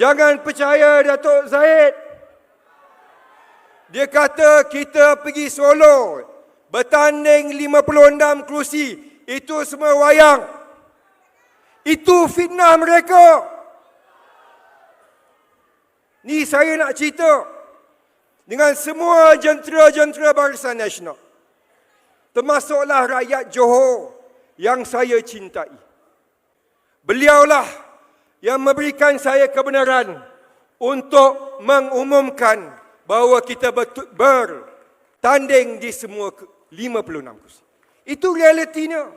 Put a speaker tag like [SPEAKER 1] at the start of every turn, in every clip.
[SPEAKER 1] Jangan percaya Datuk Zahid. Dia kata kita pergi Solo, bertanding 56 kerusi. Itu semua wayang. Itu fitnah mereka. Ni saya nak cerita dengan semua jentera-jentera Barisan Nasional. Termasuklah rakyat Johor yang saya cintai. Beliaulah yang memberikan saya kebenaran untuk mengumumkan bahawa kita bertanding di semua 56 kursi. Itu realitinya.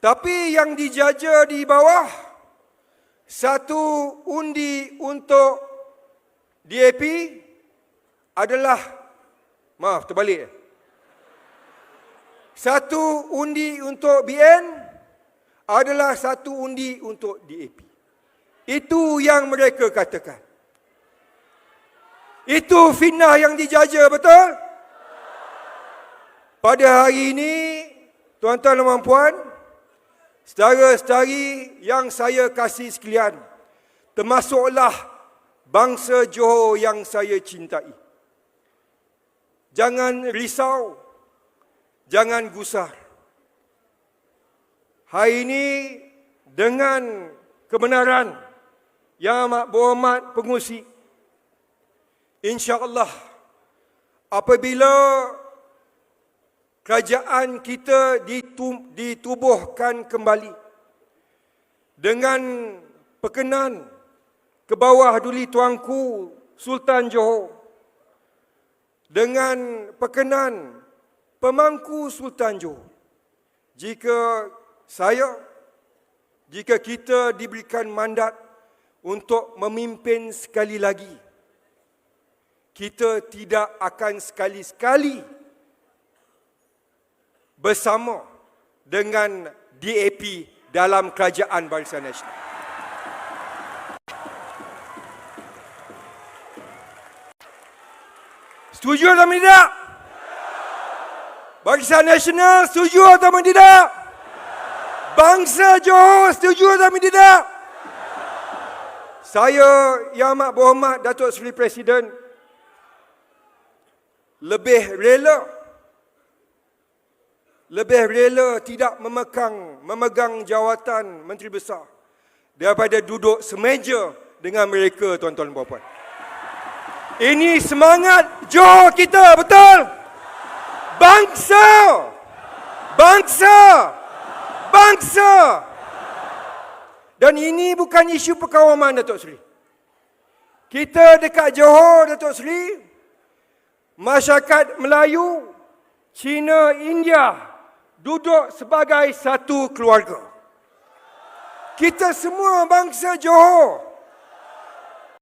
[SPEAKER 1] Tapi yang dijaja di bawah, satu undi untuk DAP adalah, maaf terbalik. Satu undi untuk BN adalah satu undi untuk DAP. Itu yang mereka katakan. Itu fitnah yang dijaja, betul? Pada hari ini, tuan-tuan dan puan, saudara-saudari yang saya kasih sekalian, termasuklah bangsa Johor yang saya cintai. Jangan risau, jangan gusar. Hari ini dengan kebenaran Yang Amat Berhormat Pengerusi, insya-Allah apabila kerajaan kita ditubuhkan kembali dengan perkenan ke bawah duli tuanku Sultan Johor, dengan perkenan pemangku Sultan Johor, jika kita diberikan mandat untuk memimpin sekali lagi, kita tidak akan sekali-sekali bersama dengan DAP dalam kerajaan Barisan Nasional. Setuju atau tidak? Barisan Nasional setuju atau tidak? Bangsa Johor setuju atau tidak? Saya Yang Amat Berhormat Datuk Seri Presiden lebih rela tidak memegang jawatan Menteri Besar daripada duduk semeja dengan mereka, tuan-tuan dan puan-puan. Ini semangat Johor kita, betul? Bangsa! Bangsa! Bangsa! Dan ini bukan isu perkawaman, Datuk Seri. Kita dekat Johor, Datuk Seri, masyarakat Melayu, Cina, India duduk sebagai satu keluarga. Kita semua bangsa Johor.